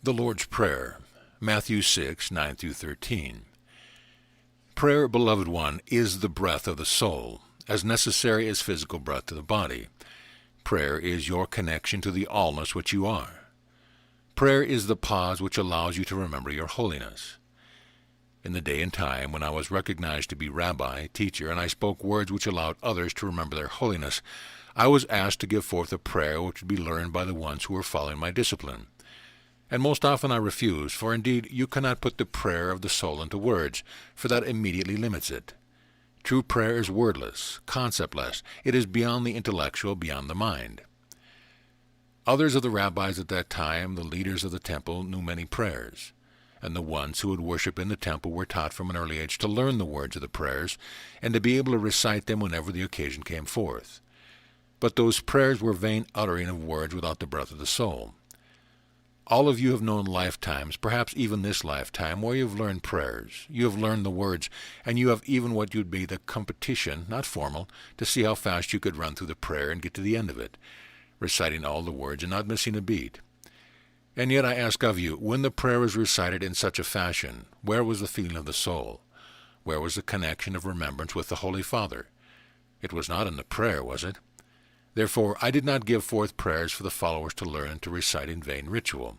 The Lord's Prayer, Matthew 6, 9 through 13. Prayer, beloved one, is the breath of the soul, as necessary as physical breath to the body. Prayer is your connection to the allness which you are. Prayer is the pause which allows you to remember your holiness. In the day and time when I was recognized to be rabbi, teacher, and I spoke words which allowed others to remember their holiness, I was asked to give forth a prayer which would be learned by the ones who were following my discipline. And most often I refused, for indeed you cannot put the prayer of the soul into words, for that immediately limits it. True prayer is wordless, conceptless. It is beyond the intellectual, beyond the mind. Others of the rabbis at that time, the leaders of the temple, knew many prayers, and the ones who would worship in the temple were taught from an early age to learn the words of the prayers, and to be able to recite them whenever the occasion came forth. But those prayers were vain uttering of words without the breath of the soul. All of you have known lifetimes, perhaps even this lifetime, where you have learned prayers. You have learned the words, and you have even what would be the competition, not formal, to see how fast you could run through the prayer and get to the end of it, reciting all the words and not missing a beat. And yet I ask of you, when the prayer was recited in such a fashion, where was the feeling of the soul? Where was the connection of remembrance with the Holy Father? It was not in the prayer, was it? Therefore, I did not give forth prayers for the followers to learn and to recite in vain ritual.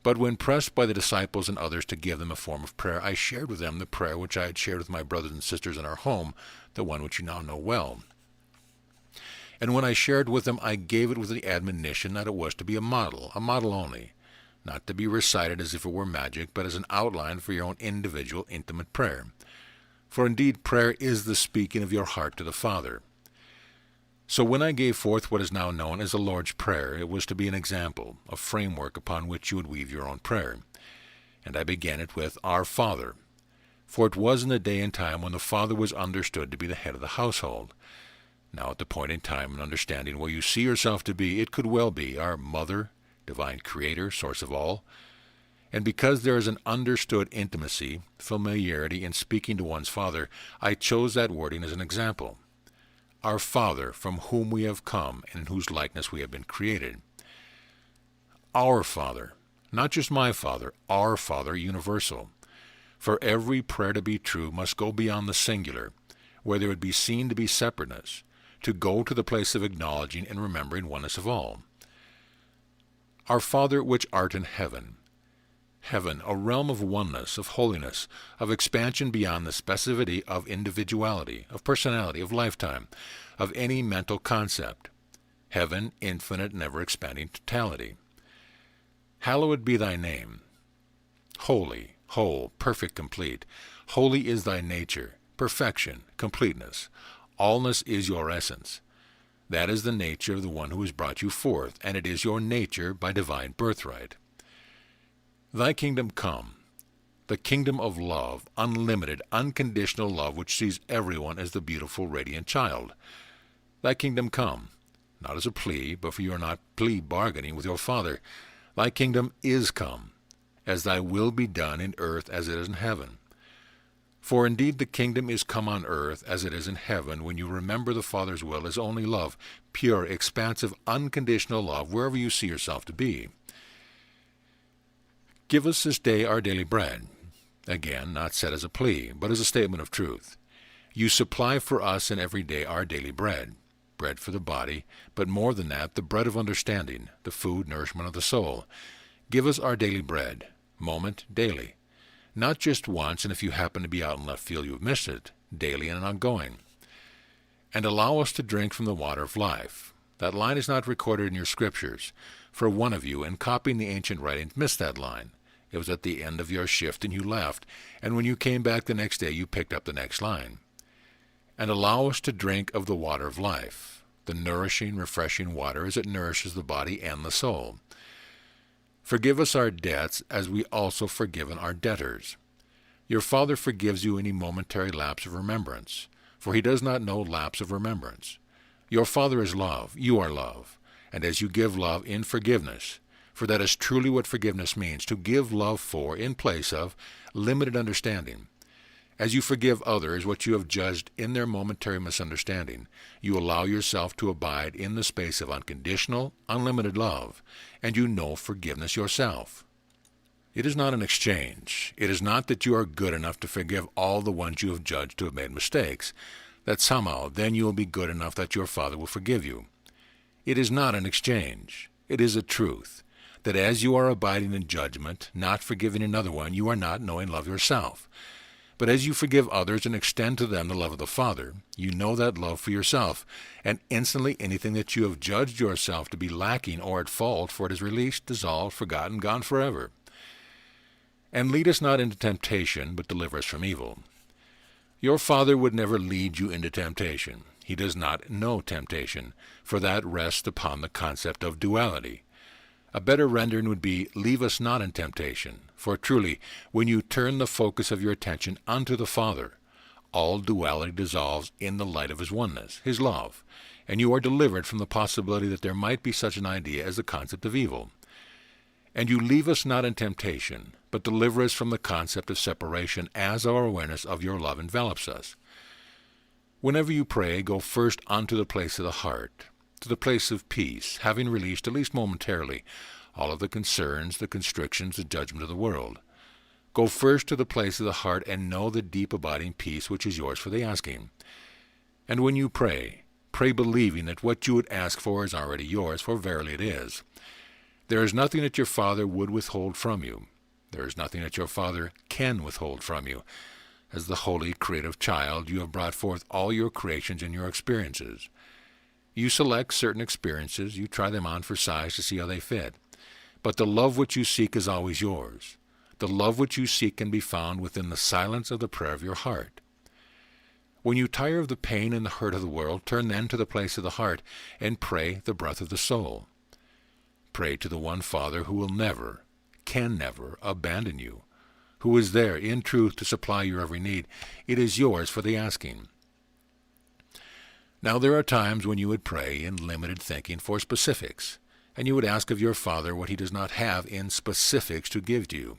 But when pressed by the disciples and others to give them a form of prayer, I shared with them the prayer which I had shared with my brothers and sisters in our home, the one which you now know well. And when I shared with them, I gave it with the admonition that it was to be a model only, not to be recited as if it were magic, but as an outline for your own individual, intimate prayer. For indeed, prayer is the speaking of your heart to the Father. So when I gave forth what is now known as the Lord's Prayer, it was to be an example, a framework upon which you would weave your own prayer. And I began it with Our Father. For it was in the day and time when the Father was understood to be the head of the household. Now at the point in time and understanding where you see yourself to be, it could well be our Mother, Divine Creator, Source of all. And because there is an understood intimacy, familiarity in speaking to one's Father, I chose that wording as an example. Our Father, from whom we have come, and in whose likeness we have been created. Our Father, not just my Father, our Father universal. For every prayer to be true must go beyond the singular, where there would be seen to be separateness, to go to the place of acknowledging and remembering oneness of all. Our Father which art in heaven. Heaven, a realm of oneness, of holiness, of expansion beyond the specificity of individuality, of personality, of lifetime, of any mental concept. Heaven, infinite, never-expanding totality. Hallowed be thy name. Holy, whole, perfect, complete. Holy is thy nature, perfection, completeness. Allness is your essence. That is the nature of the one who has brought you forth, and it is your nature by divine birthright. Thy kingdom come, the kingdom of love, unlimited, unconditional love which sees everyone as the beautiful, radiant child. Thy kingdom come, not as a plea, but for you are not plea bargaining with your Father. Thy kingdom is come, as thy will be done in earth as it is in heaven. For indeed the kingdom is come on earth as it is in heaven when you remember the Father's will as only love, pure, expansive, unconditional love wherever you see yourself to be. Give us this day our daily bread. Again, not said as a plea, but as a statement of truth. You supply for us in every day our daily bread, bread for the body, but more than that, the bread of understanding, the food, nourishment of the soul. Give us our daily bread, moment, daily. Not just once, and if you happen to be out in left field you have missed it, daily and ongoing. And allow us to drink from the water of life. That line is not recorded in your scriptures, for one of you, in copying the ancient writings, missed that line. It was at the end of your shift and you left, and when you came back the next day you picked up the next line. And allow us to drink of the water of life, the nourishing, refreshing water as it nourishes the body and the soul. Forgive us our debts as we also forgiven our debtors. Your Father forgives you any momentary lapse of remembrance, for he does not know lapse of remembrance. Your Father is love, you are love, and as you give love in forgiveness, for that is truly what forgiveness means, to give love for, in place of, limited understanding. As you forgive others what you have judged in their momentary misunderstanding, you allow yourself to abide in the space of unconditional, unlimited love, and you know forgiveness yourself. It is not an exchange. It is not that you are good enough to forgive all the ones you have judged to have made mistakes, that somehow then you will be good enough that your Father will forgive you. It is not an exchange. It is a truth, that as you are abiding in judgment, not forgiving another one, you are not knowing love yourself. But as you forgive others and extend to them the love of the Father, you know that love for yourself, and instantly anything that you have judged yourself to be lacking or at fault for it is released, dissolved, forgotten, gone forever. And lead us not into temptation, but deliver us from evil. Your Father would never lead you into temptation. He does not know temptation, for that rests upon the concept of duality. A better rendering would be, leave us not in temptation, for truly, when you turn the focus of your attention unto the Father, all duality dissolves in the light of his oneness, his love, and you are delivered from the possibility that there might be such an idea as the concept of evil. And you leave us not in temptation, but deliver us from the concept of separation as our awareness of your love envelops us. Whenever you pray, go first unto the place of the heart, to the place of peace, having released, at least momentarily, all of the concerns, the constrictions, the judgment of the world. Go first to the place of the heart and know the deep abiding peace which is yours for the asking. And when you pray, pray believing that what you would ask for is already yours, for verily it is. There is nothing that your Father would withhold from you. There is nothing that your Father can withhold from you. As the holy, creative child, you have brought forth all your creations and your experiences. You select certain experiences, you try them on for size to see how they fit. But the love which you seek is always yours. The love which you seek can be found within the silence of the prayer of your heart. When you tire of the pain and the hurt of the world, turn then to the place of the heart and pray the breath of the soul. Pray to the one Father who will never, can never, abandon you, who is there in truth to supply your every need. It is yours for the asking. Now there are times when you would pray in limited thinking for specifics, and you would ask of your Father what he does not have in specifics to give to you.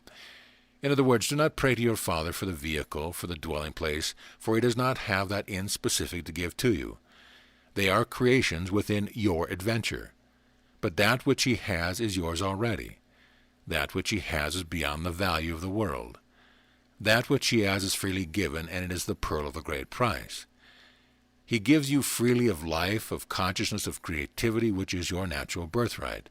In other words, do not pray to your Father for the vehicle, for the dwelling place, for he does not have that in specific to give to you. They are creations within your adventure. But that which he has is yours already. That which he has is beyond the value of the world. That which he has is freely given, and it is the pearl of a great price. He gives you freely of life, of consciousness, of creativity, which is your natural birthright.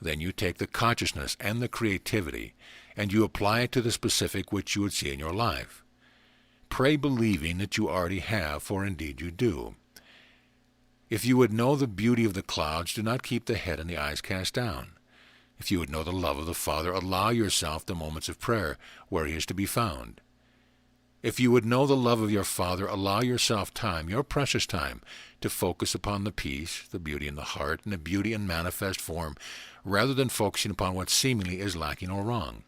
Then you take the consciousness and the creativity, and you apply it to the specific which you would see in your life. Pray believing that you already have, for indeed you do. If you would know the beauty of the clouds, do not keep the head and the eyes cast down. If you would know the love of the Father, allow yourself the moments of prayer where he is to be found. If you would know the love of your Father, allow yourself time, your precious time, to focus upon the peace, the beauty in the heart, and the beauty in manifest form, rather than focusing upon what seemingly is lacking or wrong.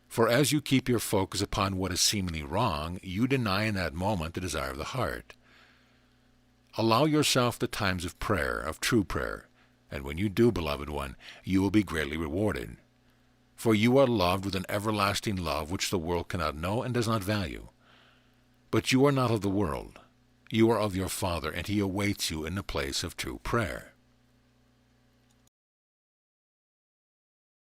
For as you keep your focus upon what is seemingly wrong, you deny in that moment the desire of the heart. Allow yourself the times of prayer, of true prayer, and when you do, beloved one, you will be greatly rewarded. For you are loved with an everlasting love which the world cannot know and does not value. But you are not of the world. You are of your Father, and he awaits you in the place of true prayer.